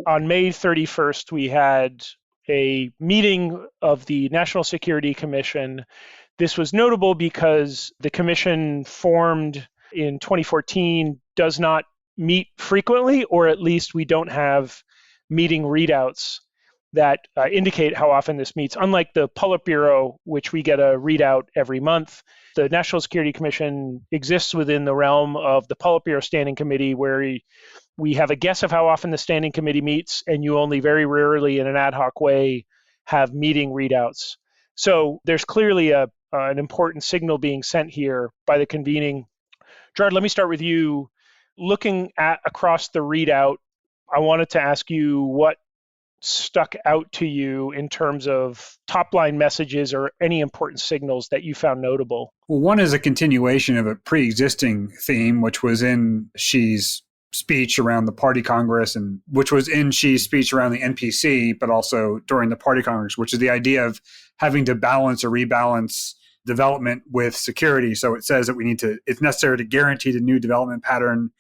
on May 31st, we had a meeting of the National Security Commission. This was notable because the commission formed in 2014 does not meet frequently, or at least we don't have meeting readouts that indicate how often this meets. Unlike the Politburo, which we get a readout every month, the National Security Commission exists within the realm of the Politburo Standing Committee, where we have a guess of how often the Standing Committee meets, and you only very rarely in an ad hoc way have meeting readouts. So there's clearly an important signal being sent here by the convening. Gerard, let me start with you. Looking at across the readout, I wanted to ask you what stuck out to you in terms of top-line messages or any important signals that you found notable? Well, one is a continuation of a pre-existing theme, which was in Xi's speech around the Party Congress, and which was in Xi's speech around the NPC, but also during the Party Congress, which is the idea of having to balance or rebalance development with security. So it says that it's necessary to guarantee the new development pattern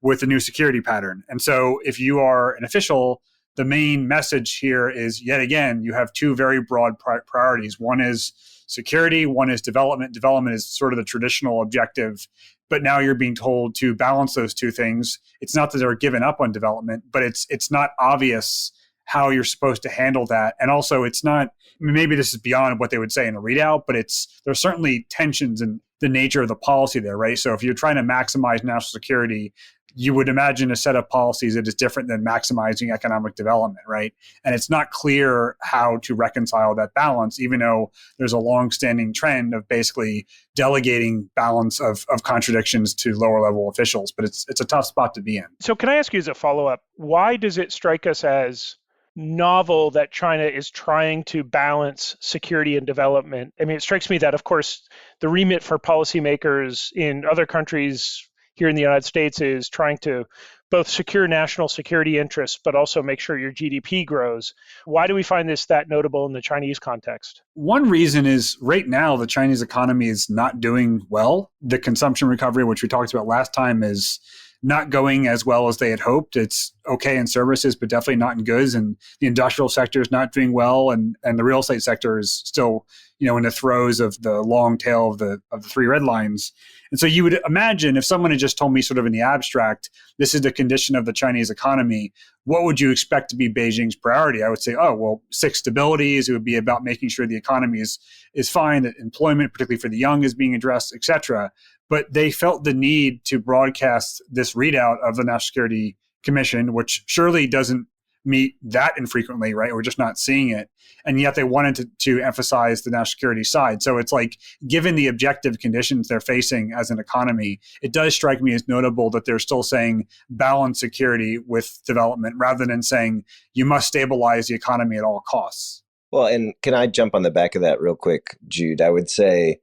with the new security pattern. And so if you are an official, the main message here is, yet again, you have two very broad priorities. One is security, one is development. Development is sort of the traditional objective, but now you're being told to balance those two things. It's not that they're given up on development, but it's not obvious how you're supposed to handle that. And also it's not, maybe this is beyond what they would say in a readout, but there's certainly tensions in the nature of the policy there, right? So if you're trying to maximize national security, you would imagine a set of policies that is different than maximizing economic development, right? And it's not clear how to reconcile that balance, even though there's a long-standing trend of basically delegating balance of contradictions to lower-level officials. But it's a tough spot to be in. So can I ask you as a follow-up, why does it strike us as novel that China is trying to balance security and development? I mean, it strikes me that, of course, the remit for policymakers in other countries here in the United States is trying to both secure national security interests, but also make sure your GDP grows. Why do we find this that notable in the Chinese context? One reason is right now, the Chinese economy is not doing well. The consumption recovery, which we talked about last time, is not going as well as they had hoped. It's okay in services, but definitely not in goods. And the industrial sector is not doing well. And the real estate sector is still, in the throes of the long tail of the three red lines. And so you would imagine if someone had just told me sort of in the abstract, this is the condition of the Chinese economy, what would you expect to be Beijing's priority? I would say, 6 stabilities. It would be about making sure the economy is fine, that employment, particularly for the young, is being addressed, et cetera. But they felt the need to broadcast this readout of the National Security Commission, which surely doesn't meet that infrequently, right? We're just not seeing it. And yet they wanted to emphasize the national security side. So it's like, given the objective conditions they're facing as an economy, it does strike me as notable that they're still saying balance security with development rather than saying you must stabilize the economy at all costs. Well, and can I jump on the back of that real quick, Jude? I would say,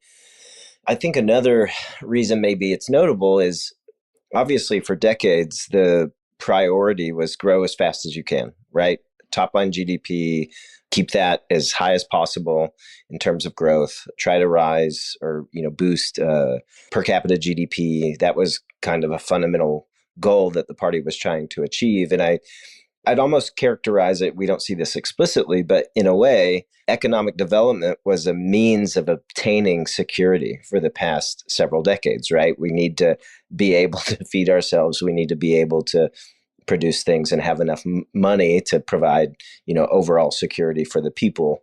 I think another reason maybe it's notable is obviously for decades, the priority was grow as fast as you can, right? Top line GDP, keep that as high as possible in terms of growth, try to rise or, boost per capita GDP. That was kind of a fundamental goal that the party was trying to achieve. And I'd almost characterize it, we don't see this explicitly, but in a way, economic development was a means of obtaining security for the past several decades, right? We need to be able to feed ourselves. We need to be able to produce things and have enough money to provide, overall security for the people.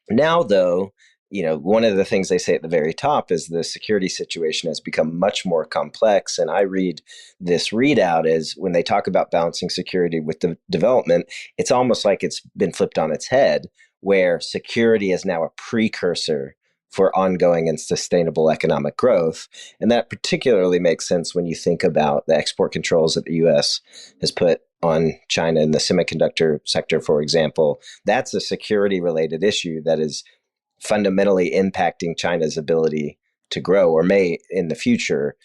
Now, though, one of the things they say at the very top is the security situation has become much more complex. And I read this readout as when they talk about balancing security with the development, it's almost like it's been flipped on its head, where security is now a precursor for ongoing and sustainable economic growth. And that particularly makes sense when you think about the export controls that the U.S. has put on China in the semiconductor sector, for example. That's a security-related issue that is fundamentally impacting China's ability to grow, or may in the future,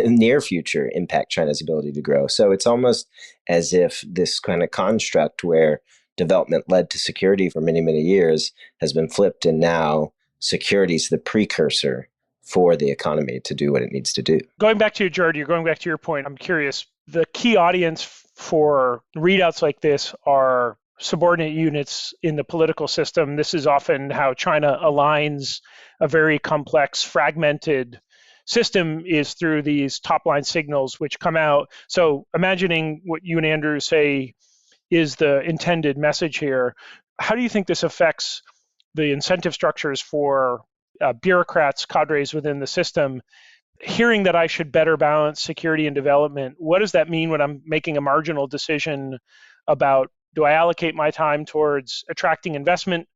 near future, impact China's ability to grow. So it's almost as if this kind of construct where development led to security for many, many years has been flipped, and now security is the precursor for the economy to do what it needs to do. Going back to you, Gerard, you're going back to your point. I'm curious, the key audience for readouts like this are subordinate units in the political system. This is often how China aligns a very complex, fragmented system, is through these top-line signals which come out. So imagining what you and Andrew say is the intended message here, how do you think this affects the incentive structures for bureaucrats, cadres within the system? Hearing that I should better balance security and development, what does that mean when I'm making a marginal decision about, do I allocate my time towards attracting investment,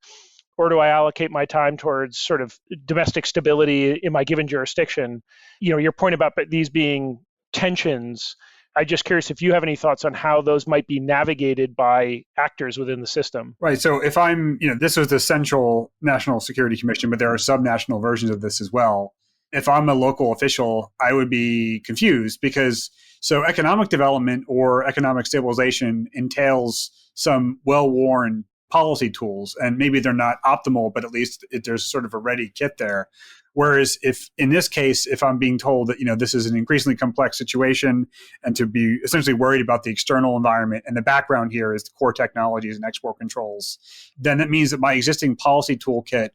or do I allocate my time towards sort of domestic stability in my given jurisdiction? Your point about these being tensions, I'm just curious if you have any thoughts on how those might be navigated by actors within the system. Right. So if I'm, this was the Central National Security Commission, but there are subnational versions of this as well. If I'm a local official, I would be confused because economic development or economic stabilization entails some well-worn policy tools, and maybe they're not optimal, but at least there's sort of a ready kit there. Whereas if in this case, if I'm being told that, this is an increasingly complex situation and to be essentially worried about the external environment, and the background here is the core technologies and export controls, then that means that my existing policy toolkit,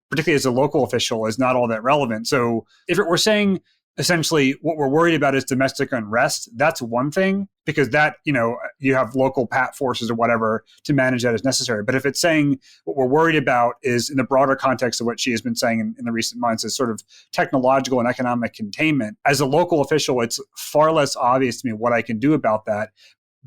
particularly as a local official, is not all that relevant. So if it were saying essentially what we're worried about is domestic unrest, that's one thing, because that, you have local PAT forces or whatever to manage that as necessary. But if it's saying what we're worried about is, in the broader context of what she has been saying in the recent months, is sort of technological and economic containment, as a local official, it's far less obvious to me what I can do about that,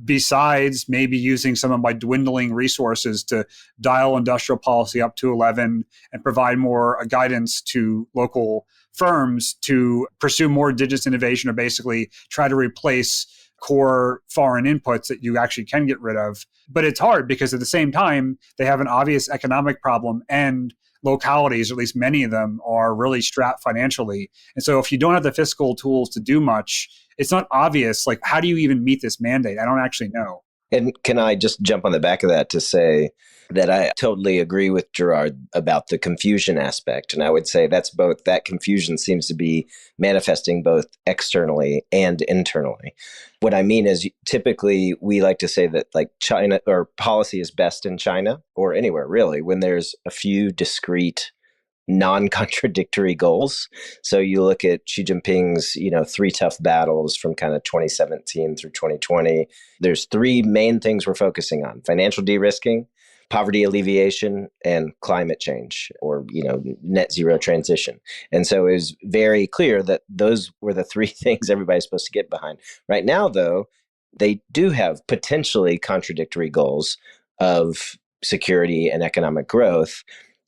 besides maybe using some of my dwindling resources to dial industrial policy up to 11 and provide more guidance to local firms to pursue more indigenous innovation, or basically try to replace core foreign inputs that you actually can get rid of. But it's hard because at the same time, they have an obvious economic problem, and localities, or at least many of them, are really strapped financially. And so if you don't have the fiscal tools to do much, it's not obvious, like, how do you even meet this mandate? I don't actually know. And can I just jump on the back of that to say that I totally agree with Gerard about the confusion aspect. And I would say that's both, that confusion seems to be manifesting both externally and internally. What I mean is, typically we like to say that like China, or policy is best in China or anywhere really, when there's a few discrete non-contradictory goals. So you look at Xi Jinping's, 3 tough battles from kind of 2017 through 2020. There's 3 main things we're focusing on: financial de-risking, poverty alleviation, and climate change, or, net zero transition. And so it was very clear that those were the 3 things everybody's supposed to get behind. Right now, though, they do have potentially contradictory goals of security and economic growth.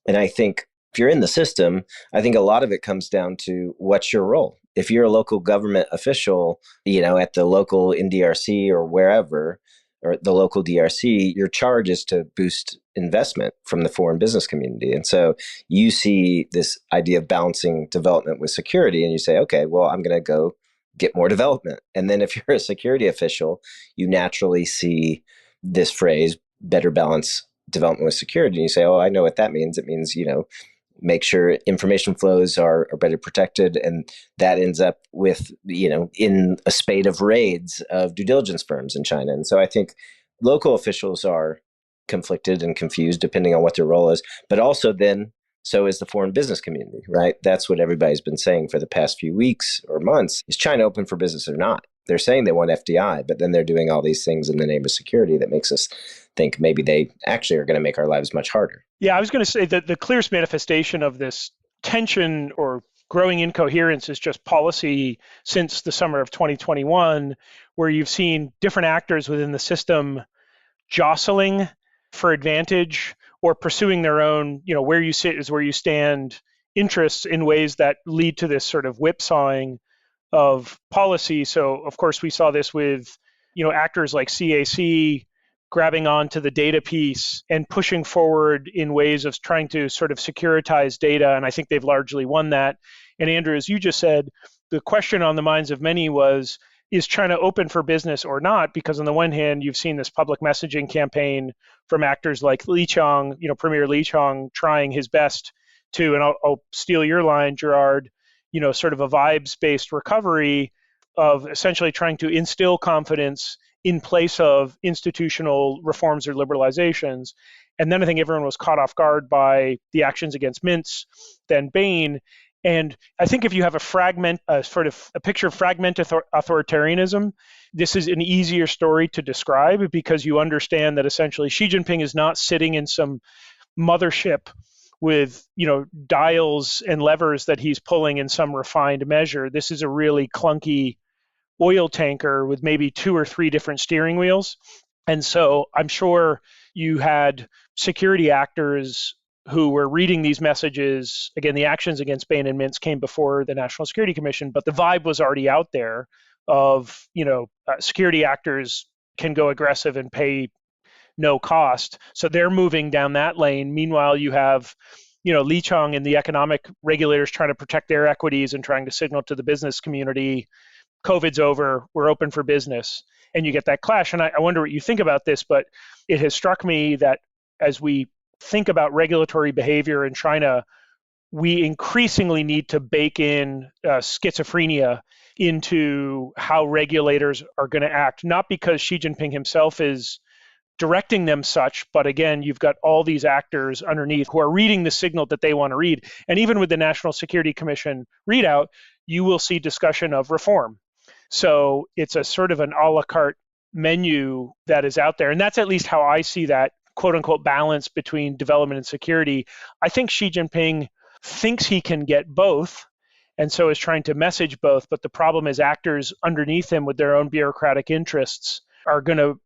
And I think if you're in the system, I think a lot of it comes down to what's your role. If you're a local government official, at the local NDRC or wherever, or the local DRC, your charge is to boost investment from the foreign business community. And so you see this idea of balancing development with security, and you say, okay, well, I'm going to go get more development. And then if you're a security official, you naturally see this phrase, better balance development with security. And you say, oh, I know what that means. It means, make sure information flows are better protected. And that ends up with, in a spate of raids of due diligence firms in China. And so I think local officials are conflicted and confused depending on what their role is, but also then so is the foreign business community, right? That's what everybody's been saying for the past few weeks or months. Is China open for business or not? They're saying they want FDI, but then they're doing all these things in the name of security that makes us think maybe they actually are going to make our lives much harder. Yeah, I was going to say that the clearest manifestation of this tension or growing incoherence is just policy since the summer of 2021, where you've seen different actors within the system jostling for advantage or pursuing their own, where you sit is where you stand interests in ways that lead to this sort of whipsawing of policy. So, of course, we saw this with, actors like CAC grabbing onto the data piece and pushing forward in ways of trying to sort of securitize data. And I think they've largely won that. And Andrew, as you just said, the question on the minds of many was, is China open for business or not? Because on the one hand, you've seen this public messaging campaign from actors like Li Qiang, Premier Li Qiang, trying his best to, and I'll steal your line, Gerard, sort of a vibes-based recovery of essentially trying to instill confidence in place of institutional reforms or liberalizations. And then I think everyone was caught off guard by the actions against Mintz, then Bain. And I think if you have a picture of fragmented authoritarianism, this is an easier story to describe because you understand that essentially Xi Jinping is not sitting in some mothership with, dials and levers that he's pulling in some refined measure. This is a really clunky oil tanker with maybe 2 or 3 different steering wheels. And so I'm sure you had security actors who were reading these messages. Again, the actions against Bain and Mintz came before the National Security Commission, but the vibe was already out there of, security actors can go aggressive and pay no cost. So they're moving down that lane. Meanwhile, you have, Li Chang and the economic regulators trying to protect their equities and trying to signal to the business community, COVID's over, we're open for business. And you get that clash. And I wonder what you think about this, but it has struck me that as we think about regulatory behavior in China, we increasingly need to bake in schizophrenia into how regulators are going to act, not because Xi Jinping himself is directing them such, but again, you've got all these actors underneath who are reading the signal that they want to read. And even with the National Security Commission readout, you will see discussion of reform. So it's a sort of an a la carte menu that is out there. And that's at least how I see that quote unquote balance between development and security. I think Xi Jinping thinks he can get both and so is trying to message both. But the problem is actors underneath him with their own bureaucratic interests are going to,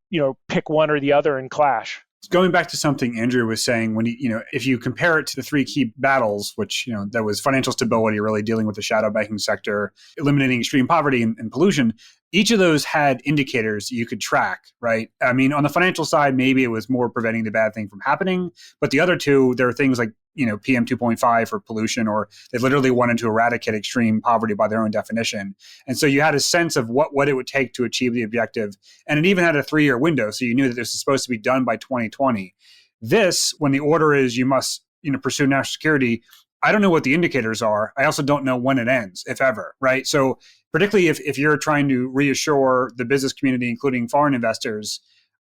pick one or the other and clash. Going back to something Andrew was saying, when if you compare it to the 3 key battles, which, that was financial stability, really dealing with the shadow banking sector, eliminating extreme poverty and pollution, each of those had indicators you could track, right? I mean, on the financial side, maybe it was more preventing the bad thing from happening. But the other two, there are things like, PM 2.5 for pollution, or they literally wanted to eradicate extreme poverty by their own definition. And so you had a sense of what it would take to achieve the objective. And it even had a 3-year window. So you knew that this was supposed to be done by 2020. This, when the order is you must, pursue national security, I don't know what the indicators are. I also don't know when it ends, if ever, right? So particularly if you're trying to reassure the business community, including foreign investors,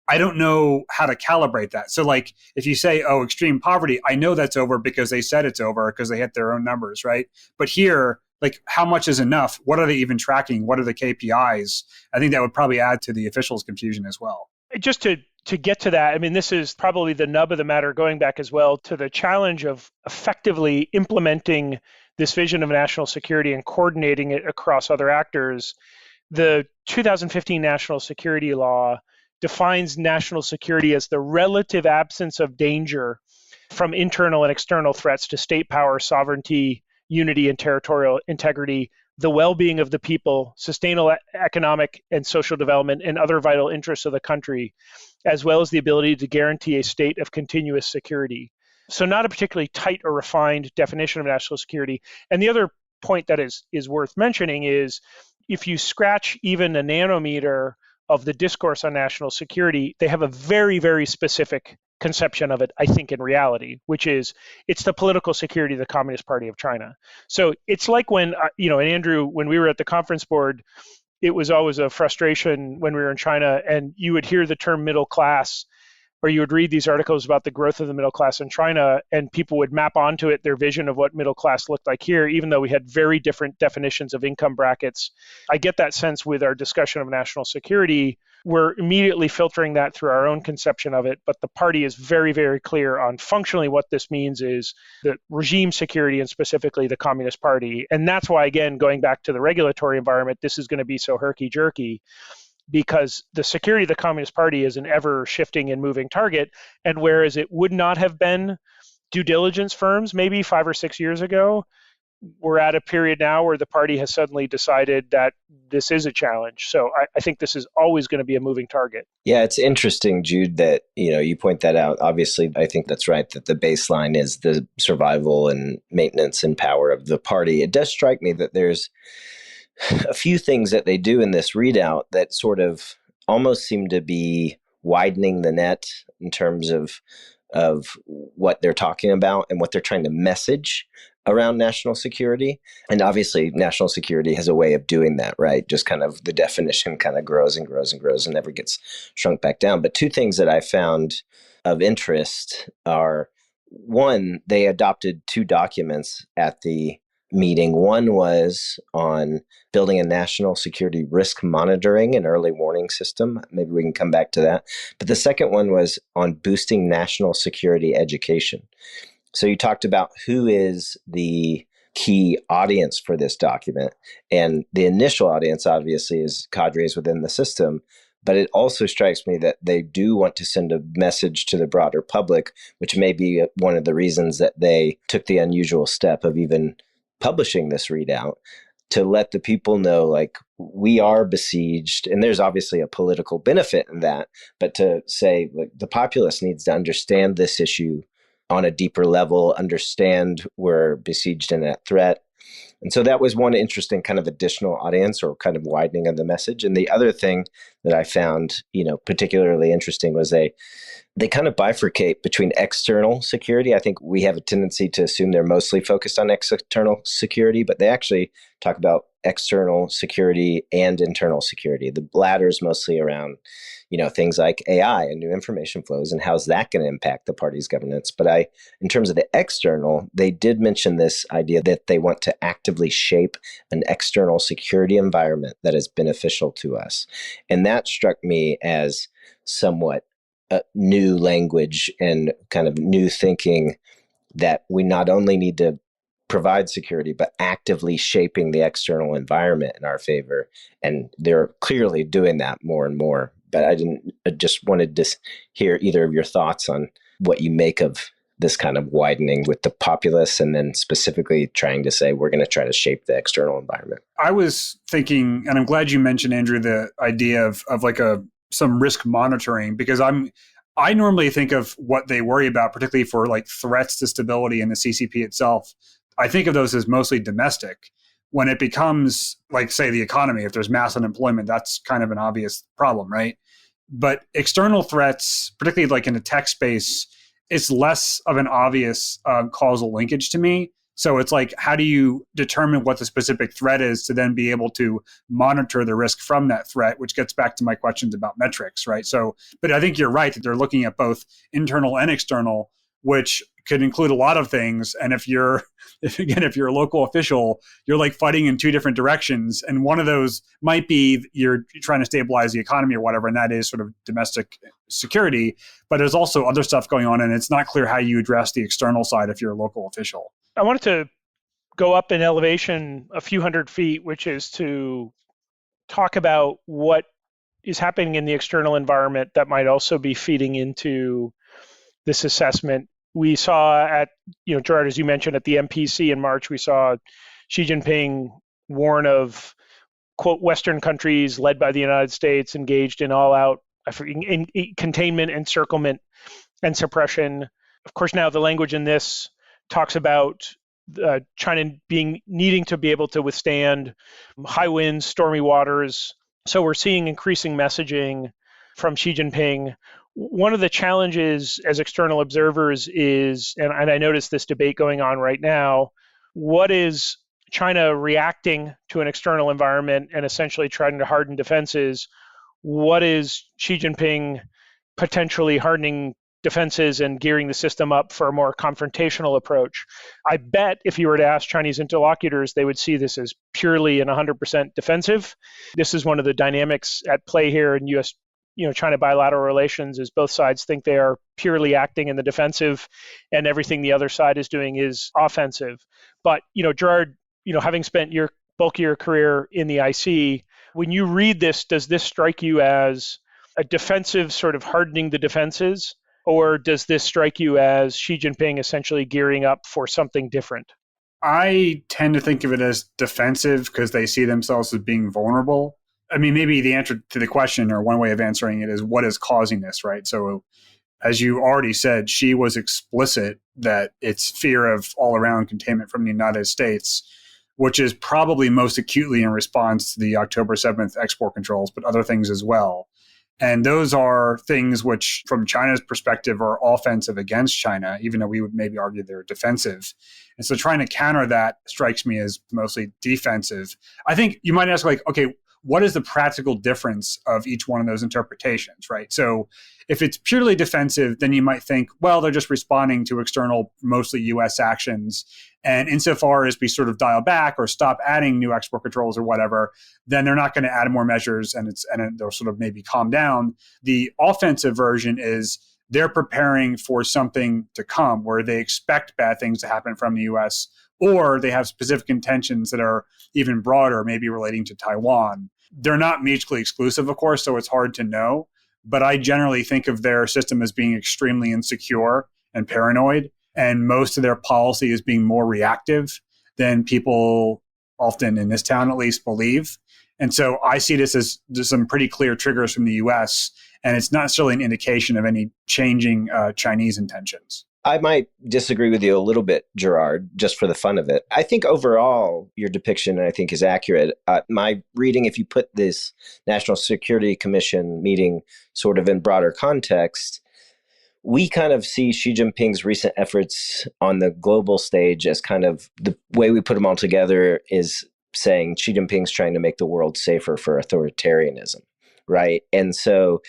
I don't know how to calibrate that. So like if you say, extreme poverty, I know that's over because they said it's over because they hit their own numbers, right? But here, like how much is enough? What are they even tracking? What are the KPIs? I think that would probably add to the officials' confusion as well. Just to get to that, I mean, this is probably the nub of the matter, going back as well to the challenge of effectively implementing this vision of national security and coordinating it across other actors. The 2015 National Security Law defines national security as the relative absence of danger from internal and external threats to state power, sovereignty, unity, and territorial integrity, the well-being of the people, sustainable economic and social development, and other vital interests of the country, as well as the ability to guarantee a state of continuous security. So not a particularly tight or refined definition of national security. And the other point that is worth mentioning is if you scratch even a nanometer of the discourse on national security, they have a very, very specific conception of it, I think, in reality, which is it's the political security of the Communist Party of China. So it's like when, and Andrew, when we were at the conference board, it was always a frustration when we were in China and you would hear the term middle class, or you would read these articles about the growth of the middle class in China, and people would map onto it their vision of what middle class looked like here, even though we had very different definitions of income brackets. I get that sense with our discussion of national security. We're immediately filtering that through our own conception of it, but the party is very, very clear on functionally what this means is the regime security and specifically the Communist Party. And that's why, again, going back to the regulatory environment, this is going to be so herky-jerky, because the security of the Communist Party is an ever-shifting and moving target. And whereas it would not have been due diligence firms maybe 5 or 6 years ago, we're at a period now where the party has suddenly decided that this is a challenge. So I think this is always going to be a moving target. Yeah, it's interesting, Jude, that you point that out. Obviously, I think that's right, that the baseline is the survival and maintenance and power of the party. It does strike me that there's a few things that they do in this readout that sort of almost seem to be widening the net in terms of what they're talking about and what they're trying to message. around national security. And obviously, national security has a way of doing that, right? Just kind of the definition kind of grows and grows and grows and never gets shrunk back down. But two things that I found of interest are, one, they adopted two documents at the meeting. One was on building a national security risk monitoring and early warning system. Maybe we can come back to that. But the second one was on boosting national security education. So you talked about who is the key audience for this document. And the initial audience, obviously, is cadres within the system. But it also strikes me that they do want to send a message to the broader public, which may be one of the reasons that they took the unusual step of even publishing this readout, to let the people know, like, we are besieged. And there's obviously a political benefit in that. But to say, like, the populace needs to understand this issue on a deeper level, understand we're besieged in that threat. And so that was one interesting kind of additional audience or kind of widening of the message. And the other thing that I found, particularly interesting was they kind of bifurcate between external security. I think we have a tendency to assume they're mostly focused on external security, but they actually talk about external security and internal security. The latter is mostly around, things like AI and new information flows and how's that going to impact the party's governance. But in terms of the external, they did mention this idea that they want to actively shape an external security environment that is beneficial to us. And that struck me as somewhat new language and kind of new thinking, that we not only need to provide security, but actively shaping the external environment in our favor. And they're clearly doing that more and more. But I just wanted to hear either of your thoughts on what you make of this kind of widening with the populace, and then specifically trying to say, we're going to try to shape the external environment. I was thinking, and I'm glad you mentioned, Andrew, the idea of like some risk monitoring, because I normally think of what they worry about, particularly for like threats to stability in the CCP itself. I think of those as mostly domestic. When it becomes, like, say, the economy, if there's mass unemployment, that's kind of an obvious problem, right? But external threats, particularly like in the tech space, it's less of an obvious causal linkage to me. So it's like, how do you determine what the specific threat is to then be able to monitor the risk from that threat, which gets back to my questions about metrics, right? So, but I think you're right that they're looking at both internal and external, which could include a lot of things. And if you're a local official, you're like fighting in two different directions. And one of those might be you're trying to stabilize the economy or whatever, and that is sort of domestic security. But there's also other stuff going on, and it's not clear how you address the external side if you're a local official. I wanted to go up in elevation a few hundred feet, which is to talk about what is happening in the external environment that might also be feeding into this assessment. We saw at, Gerard, as you mentioned, at the MPC in March, we saw Xi Jinping warn of, quote, Western countries led by the United States engaged in all-out containment, encirclement, and suppression. Of course, now the language in this talks about China needing to be able to withstand high winds, stormy waters. So we're seeing increasing messaging from Xi Jinping. One of the challenges as external observers is, and I notice this debate going on right now, what is China reacting to an external environment and essentially trying to harden defenses? What is Xi Jinping potentially hardening defenses and gearing the system up for a more confrontational approach? I bet if you were to ask Chinese interlocutors, they would see this as purely and 100% defensive. This is one of the dynamics at play here in China bilateral relations, is both sides think they are purely acting in the defensive and everything the other side is doing is offensive. But, Gerard, having spent your bulk of your career in the IC, when you read this, does this strike you as a defensive sort of hardening the defenses, or does this strike you as Xi Jinping essentially gearing up for something different? I tend to think of it as defensive because they see themselves as being vulnerable. I mean, maybe the answer to the question, or one way of answering it, is what is causing this, right? So as you already said, Xi was explicit that it's fear of all-around containment from the United States, which is probably most acutely in response to the October 7th export controls, but other things as well. And those are things which, from China's perspective, are offensive against China, even though we would maybe argue they're defensive. And so trying to counter that strikes me as mostly defensive. I think you might ask, like, okay, what is the practical difference of each one of those interpretations, right? So if it's purely defensive, then you might think, well, they're just responding to external, mostly US actions. And insofar as we sort of dial back or stop adding new export controls or whatever, then they're not going to add more measures and they'll sort of maybe calm down. The offensive version is they're preparing for something to come where they expect bad things to happen from the US, or they have specific intentions that are even broader, maybe relating to Taiwan. They're not mutually exclusive, of course, so it's hard to know. But I generally think of their system as being extremely insecure and paranoid. And most of their policy is being more reactive than people often in this town, at least, believe. And so I see this as just some pretty clear triggers from the US. And it's not necessarily an indication of any changing Chinese intentions. I might disagree with you a little bit, Gerard, just for the fun of it. I think overall, your depiction, I think, is accurate. My reading, if you put this National Security Commission meeting sort of in broader context, we kind of see Xi Jinping's recent efforts on the global stage as kind of the way we put them all together is saying Xi Jinping's trying to make the world safer for authoritarianism, right? And so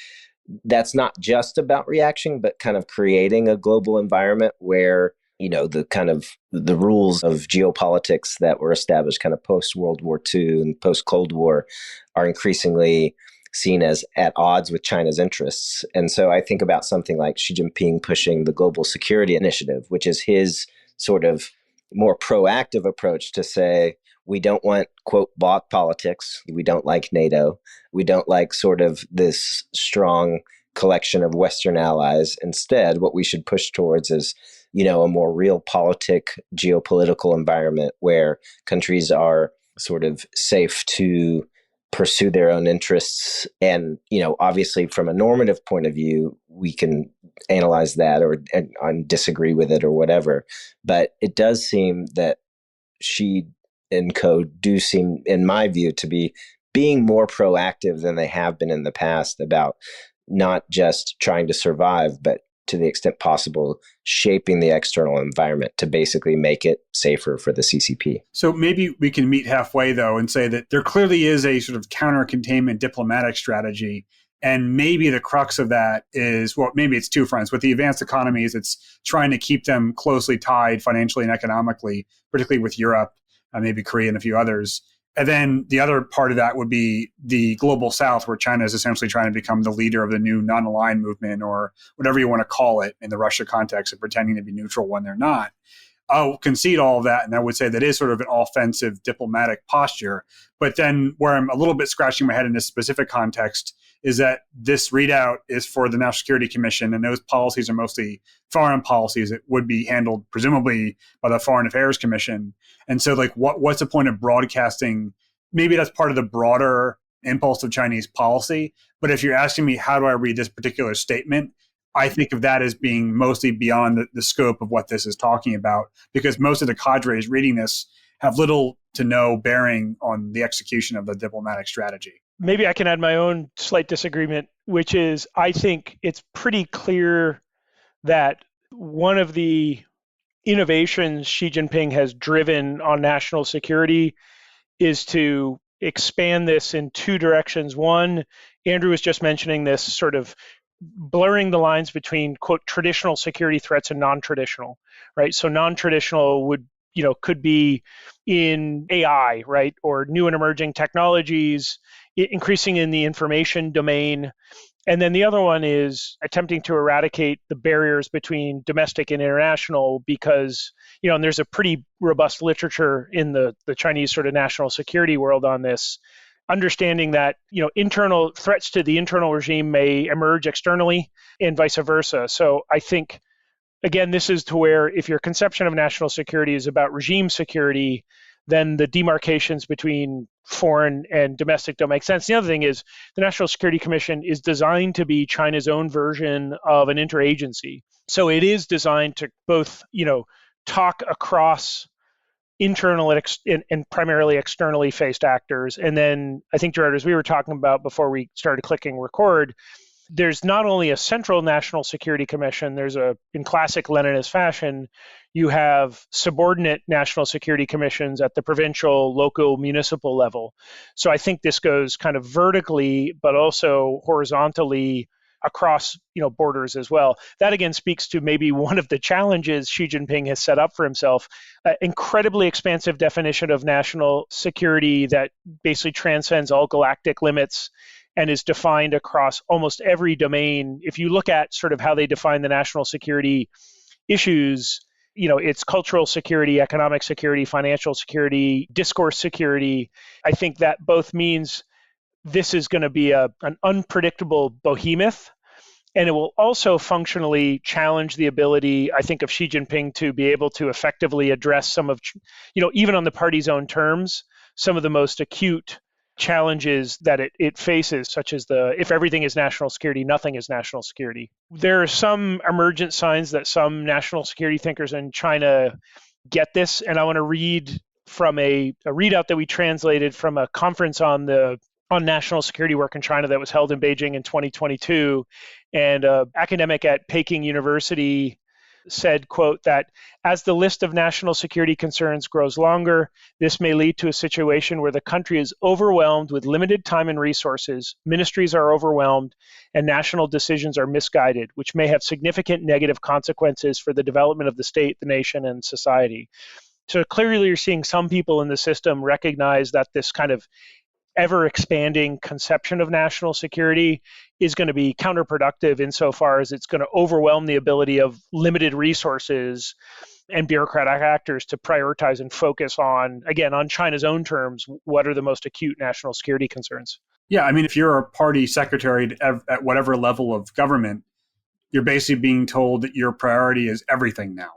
that's not just about reaction, but kind of creating a global environment where, you know, the kind of the rules of geopolitics that were established kind of post-World War II and post-Cold War are increasingly seen as at odds with China's interests. And so I think about something like Xi Jinping pushing the Global Security Initiative, which is his sort of more proactive approach to say, we don't want, quote, bloc politics. We don't like NATO. We don't like sort of this strong collection of Western allies. Instead, what we should push towards is, you know, a more realpolitik geopolitical environment where countries are sort of safe to pursue their own interests. And, you know, obviously from a normative point of view, we can analyze that and disagree with it or whatever. But it does seem that Xi and co do seem, in my view, to be being more proactive than they have been in the past about not just trying to survive, but to the extent possible, shaping the external environment to basically make it safer for the CCP. So maybe we can meet halfway, though, and say that there clearly is a sort of counter-containment diplomatic strategy. And maybe the crux of that is, well, maybe it's two fronts. With the advanced economies, it's trying to keep them closely tied financially and economically, particularly with Europe, maybe Korea and a few others. And then the other part of that would be the global south, where China is essentially trying to become the leader of the new non-aligned movement, or whatever you want to call it in the Russia context, of pretending to be neutral when they're not. I'll concede all of that, and I would say that is sort of an offensive diplomatic posture. But then where I'm a little bit scratching my head in this specific context is that this readout is for the National Security Commission, and those policies are mostly foreign policies that would be handled presumably by the Foreign Affairs Commission. And so, like, what's the point of broadcasting? Maybe that's part of the broader impulse of Chinese policy. But if you're asking me, how do I read this particular statement? I think of that as being mostly beyond the scope of what this is talking about, because most of the cadres reading this have little to no bearing on the execution of the diplomatic strategy. Maybe I can add my own slight disagreement, which is I think it's pretty clear that one of the innovations Xi Jinping has driven on national security is to expand this in two directions. One, Andrew was just mentioning this sort of blurring the lines between, quote, traditional security threats and non-traditional, right? So non-traditional would, could be in AI, right? Or new and emerging technologies, increasing in the information domain. And then the other one is attempting to eradicate the barriers between domestic and international, because, and there's a pretty robust literature in the Chinese sort of national security world on this, understanding that, internal threats to the internal regime may emerge externally and vice versa. So I think, again, this is to where if your conception of national security is about regime security, then the demarcations between foreign and domestic don't make sense. The other thing is the National Security Commission is designed to be China's own version of an interagency. So it is designed to both, talk across internal and primarily externally faced actors. And then I think, Gerard, as we were talking about before we started clicking record, there's not only a central national security commission, in classic Leninist fashion, you have subordinate national security commissions at the provincial, local, municipal level. So I think this goes kind of vertically, but also horizontally across borders as well. That again speaks to maybe one of the challenges Xi Jinping has set up for himself, an incredibly expansive definition of national security that basically transcends all galactic limits and is defined across almost every domain. If you look at sort of how they define the national security issues, it's cultural security, economic security, financial security, discourse security. I think that both means this is going to be an unpredictable behemoth, and it will also functionally challenge the ability, I think, of Xi Jinping to be able to effectively address some of, even on the party's own terms, some of the most acute challenges that it faces, such as if everything is national security, nothing is national security. There are some emergent signs that some national security thinkers in China get this, and I want to read from a readout that we translated from a conference on national security work in China that was held in Beijing in 2022. And an academic at Peking University said, quote, that as the list of national security concerns grows longer, this may lead to a situation where the country is overwhelmed with limited time and resources, ministries are overwhelmed, and national decisions are misguided, which may have significant negative consequences for the development of the state, the nation, and society. So clearly you're seeing some people in the system recognize that this kind of ever-expanding conception of national security is going to be counterproductive insofar as it's going to overwhelm the ability of limited resources and bureaucratic actors to prioritize and focus on China's own terms, what are the most acute national security concerns. Yeah, I mean, if you're a party secretary at whatever level of government, you're basically being told that your priority is everything now.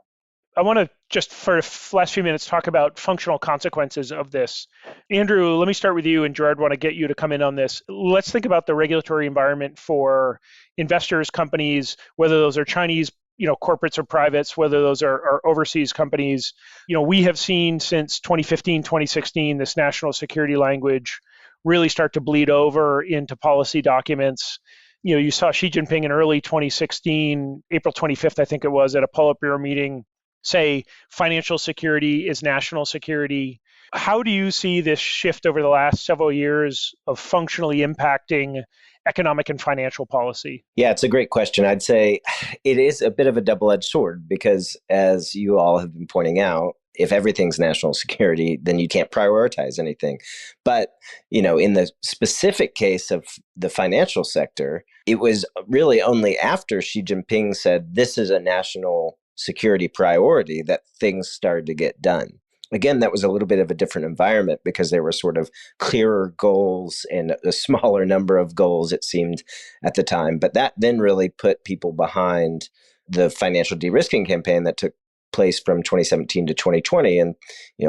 I want to just for the last few minutes talk about functional consequences of this. Andrew, let me start with you, and Gerard, want to get you to come in on this. Let's think about the regulatory environment for investors, companies, whether those are Chinese, corporates or privates, whether those are overseas companies. We have seen since 2015, 2016, this national security language really start to bleed over into policy documents. You saw Xi Jinping in early 2016, April 25th, I think it was, at a Politburo meeting, say financial security is national security. How do you see this shift over the last several years of functionally impacting economic and financial policy? Yeah, it's a great question. I'd say it is a bit of a double-edged sword because, as you all have been pointing out, if everything's national security, then you can't prioritize anything. But, in the specific case of the financial sector, it was really only after Xi Jinping said this is a national security priority that things started to get done. Again, that was a little bit of a different environment because there were sort of clearer goals and a smaller number of goals, it seemed, at the time. But that then really put people behind the financial de-risking campaign that took place from 2017 to 2020. And,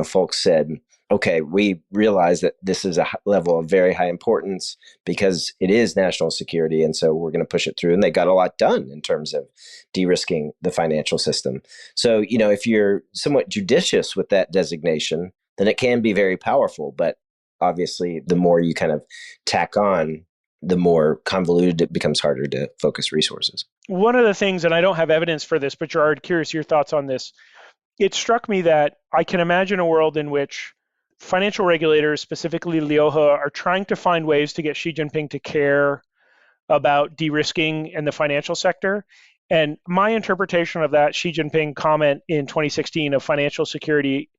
folks said, okay, we realize that this is a level of very high importance because it is national security. And so we're going to push it through. And they got a lot done in terms of de-risking the financial system. So, if you're somewhat judicious with that designation, then it can be very powerful. But obviously, the more you kind of tack on, the more convoluted it becomes, harder to focus resources. One of the things, and I don't have evidence for this, but Gerard, curious your thoughts on this. It struck me that I can imagine a world in which financial regulators, specifically Liuhe, are trying to find ways to get Xi Jinping to care about de-risking in the financial sector. And my interpretation of that Xi Jinping comment in 2016 of financial security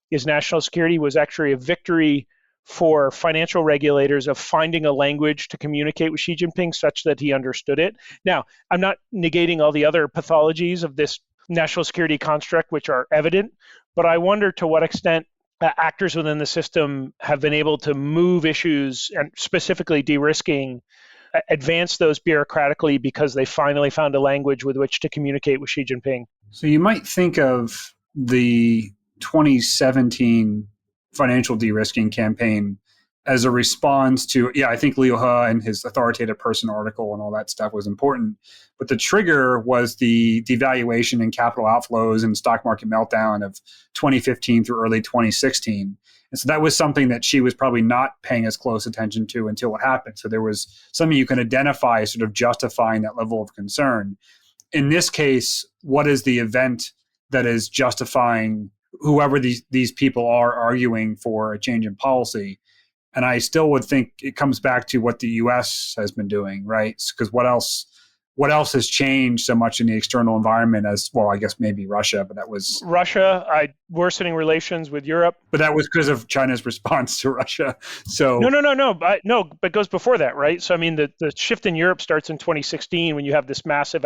is national security was actually a victory for financial regulators of finding a language to communicate with Xi Jinping such that he understood it. Now, I'm not negating all the other pathologies of this national security construct, which are evident, but I wonder to what extent actors within the system have been able to move issues, and specifically de-risking, advance those bureaucratically because they finally found a language with which to communicate with Xi Jinping. So you might think of the 2017 financial de-risking campaign as a response to, I think Liu He and his authoritative person article and all that stuff was important. But the trigger was the devaluation and capital outflows and stock market meltdown of 2015 through early 2016. And so that was something that she was probably not paying as close attention to until it happened. So there was something you can identify sort of justifying that level of concern. In this case, what is the event that is justifying whoever these people are arguing for a change in policy? And I still would think it comes back to what the U.S. has been doing, right? Because what else has changed so much in the external environment as, well, I guess maybe Russia, but that was... Russia, worsening relations with Europe. But that was because of China's response to Russia. So No, but it goes before that, right? So, I mean, the shift in Europe starts in 2016 when you have this massive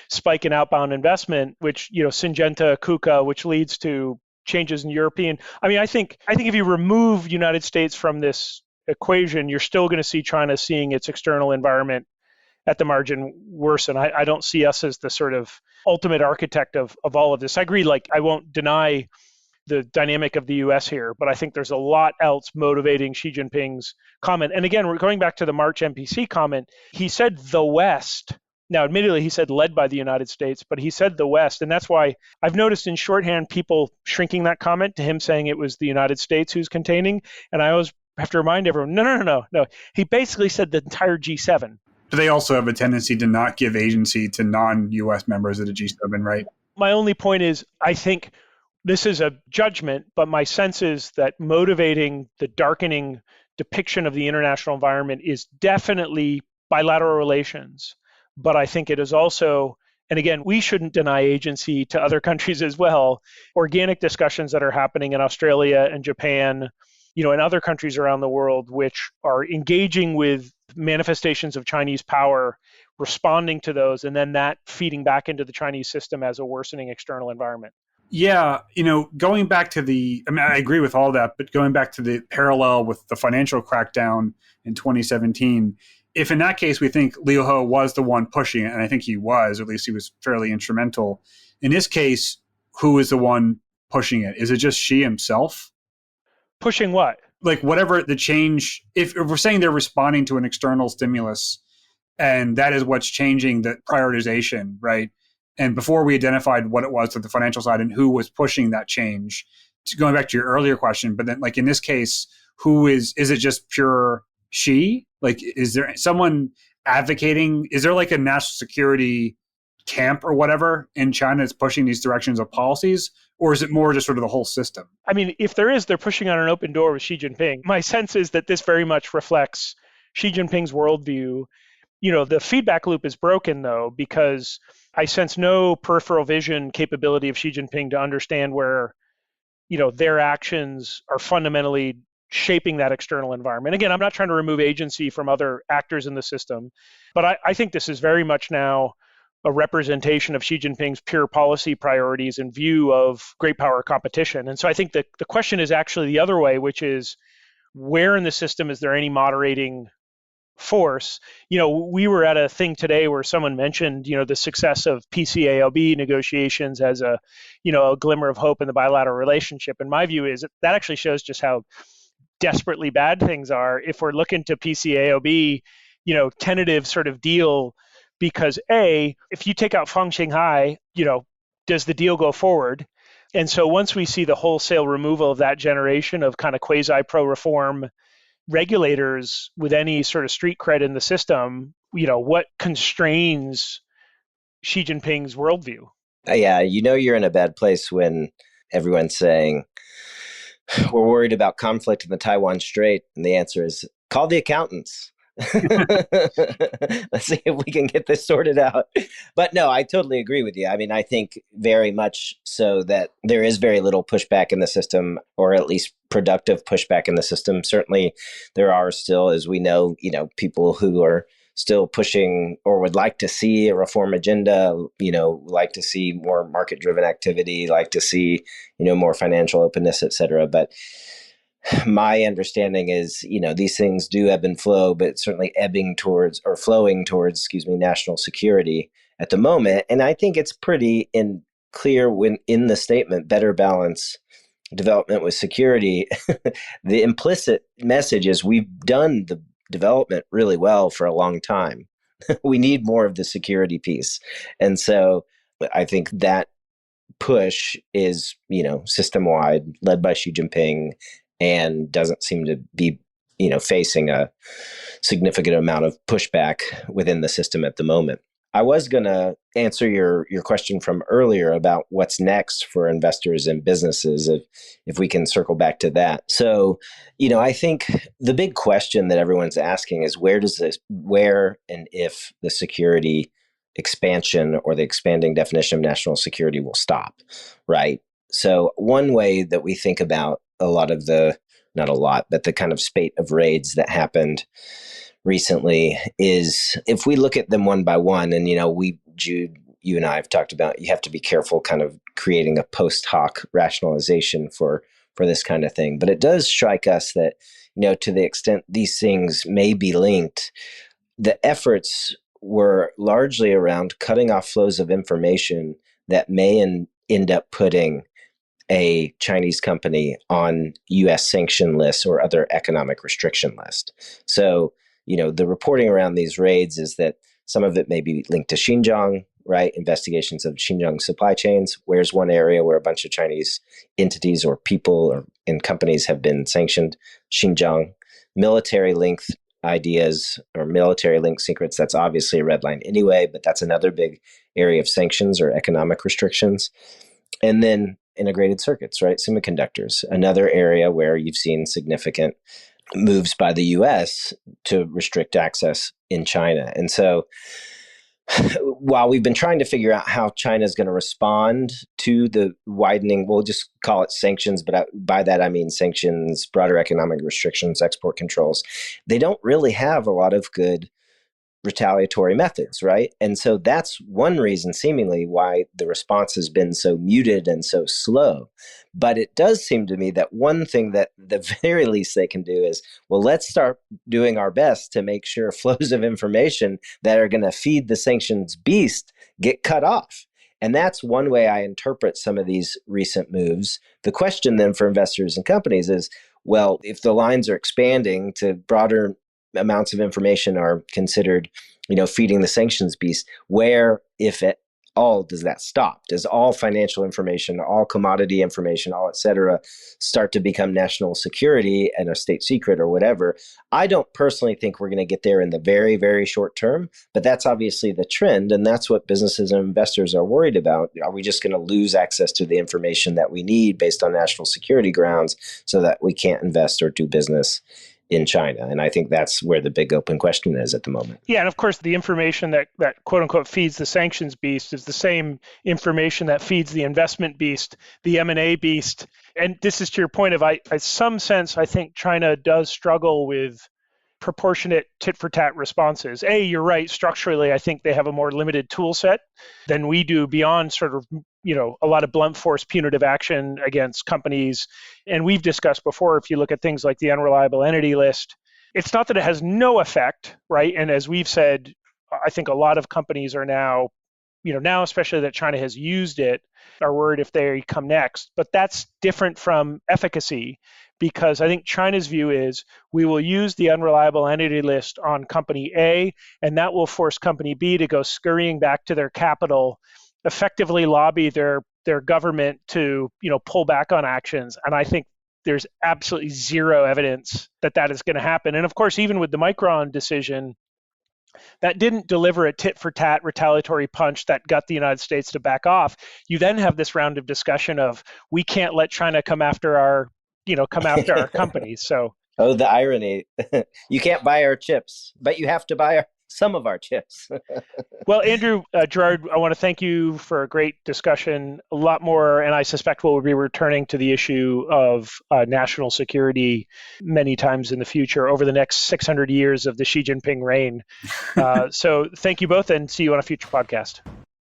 spike in outbound investment, which, Syngenta, KUKA, which leads to changes in European. I mean, I think if you remove United States from this equation, you're still going to see China seeing its external environment at the margin worsen. I don't see us as the sort of ultimate architect of all of this. I agree, I won't deny the dynamic of the US here, but I think there's a lot else motivating Xi Jinping's comment. And again, we're going back to the March NPC comment. He said the West. Now, admittedly, he said led by the United States, but he said the West. And that's why I've noticed in shorthand people shrinking that comment to him saying it was the United States who's containing. And I always have to remind everyone, no. He basically said the entire G7. But they also have a tendency to not give agency to non-U.S. members of the G7, right? My only point is, I think this is a judgment, but my sense is that motivating the darkening depiction of the international environment is definitely bilateral relations. But I think it is also, and again, we shouldn't deny agency to other countries as well, organic discussions that are happening in Australia and Japan, and other countries around the world, which are engaging with manifestations of Chinese power, responding to those, and then that feeding back into the Chinese system as a worsening external environment. Yeah, going back to I agree with all that, but going back to the parallel with the financial crackdown in 2017, if in that case we think Liu He was the one pushing it, and I think he was, or at least he was fairly instrumental, in this case, who is the one pushing it? Is it just Xi himself? Pushing what? Whatever the change, if we're saying they're responding to an external stimulus, and that is what's changing the prioritization, right? And before we identified what it was to the financial side and who was pushing that change, going back to your earlier question, but then in this case, who is it just pure Xi? Is there someone advocating? Is there a national security camp or whatever in China that's pushing these directions of policies? Or is it more just sort of the whole system? I mean, if there is, they're pushing on an open door with Xi Jinping. My sense is that this very much reflects Xi Jinping's worldview. The feedback loop is broken, though, because I sense no peripheral vision capability of Xi Jinping to understand where, their actions are fundamentally shaping that external environment. Again, I'm not trying to remove agency from other actors in the system, but I think this is very much now a representation of Xi Jinping's pure policy priorities in view of great power competition. And so I think that the question is actually the other way, which is where in the system is there any moderating force? We were at a thing today where someone mentioned, the success of PCAOB negotiations as a glimmer of hope in the bilateral relationship. And my view is that actually shows just how desperately bad things are if we're looking to PCAOB, tentative sort of deal. Because if you take out Fang Xinghai, does the deal go forward? And so once we see the wholesale removal of that generation of kind of quasi-pro-reform regulators with any sort of street cred in the system, what constrains Xi Jinping's worldview? Yeah, you're in a bad place when everyone's saying, we're worried about conflict in the Taiwan Strait. And the answer is, call the accountants. Let's see if we can get this sorted out. But no, I totally agree with you. I mean, I think very much so that there is very little pushback in the system, or at least productive pushback in the system. Certainly, there are still, as we know, people who are still pushing or would like to see a reform agenda, like to see more market-driven activity, like to see, more financial openness, et cetera. But my understanding is, these things do ebb and flow, but certainly flowing towards, national security at the moment. And I think it's pretty clear when in the statement, better balance development with security, the implicit message is we've done the development really well for a long time. We need more of the security piece. And so I think that push is, system-wide, led by Xi Jinping, and doesn't seem to be, facing a significant amount of pushback within the system at the moment. I was going to answer your question from earlier about what's next for investors and businesses, if we can circle back to that. So, I think the big question that everyone's asking is where and if the security expansion or the expanding definition of national security will stop, right? So one way that we think about not a lot, but the kind of spate of raids that happened recently is if we look at them one by one, and Jude, you and I have talked about, you have to be careful kind of creating a post hoc rationalization for this kind of thing. But it does strike us that, to the extent these things may be linked, the efforts were largely around cutting off flows of information that may end up putting a Chinese company on U.S. sanction lists or other economic restriction list. So, the reporting around these raids is that some of it may be linked to Xinjiang, right? Investigations of Xinjiang supply chains. Where's one area where a bunch of Chinese entities or people and companies have been sanctioned? Xinjiang. Military linked ideas or military linked secrets, that's obviously a red line anyway, but that's another big area of sanctions or economic restrictions. And then integrated circuits, right? Semiconductors, another area where you've seen significant moves by the US to restrict access in China. And so while we've been trying to figure out how China is going to respond to the widening, we'll just call it sanctions, but by that I mean sanctions, broader economic restrictions, export controls, they don't really have a lot of good retaliatory methods, right? And so that's one reason seemingly why the response has been so muted and so slow. But it does seem to me that one thing that the very least they can do is, well, let's start doing our best to make sure flows of information that are going to feed the sanctions beast get cut off. And that's one way I interpret some of these recent moves. The question then for investors and companies is, well, if the lines are expanding to broader amounts of information are considered, feeding the sanctions beast, where, if at all, does that stop? Does all financial information, all commodity information, all et cetera, start to become national security and a state secret or whatever? I don't personally think we're going to get there in the very, very short term, but that's obviously the trend. And that's what businesses and investors are worried about. Are we just going to lose access to the information that we need based on national security grounds so that we can't invest or do business in China? And I think that's where the big open question is at the moment. Yeah, and of course, the information that quote unquote feeds the sanctions beast is the same information that feeds the investment beast, the M&A beast. And this is to your point of, in some sense, I think China does struggle with proportionate tit-for-tat responses. You're right, structurally, I think they have a more limited tool set than we do beyond sort of, a lot of blunt force punitive action against companies. And we've discussed before, if you look at things like the unreliable entity list, it's not that it has no effect, right? And as we've said, I think a lot of companies are now especially that China has used it, are worried if they come next. But that's different from efficacy, because I think China's view is we will use the unreliable entity list on company A, and that will force company B to go scurrying back to their capital, effectively lobby their government to pull back on actions. And I think there's absolutely zero evidence that is going to happen. And of course, even with the Micron decision, that didn't deliver a tit-for-tat retaliatory punch that got the United States to back off. You then have this round of discussion of, we can't let China come after our companies. So, the irony. You can't buy our chips, but you have to buy some of our chips. Well, Andrew, Gerard, I want to thank you for a great discussion. A lot more, and I suspect we'll be returning to the issue of national security many times in the future over the next 600 years of the Xi Jinping reign. So thank you both, and see you on a future podcast.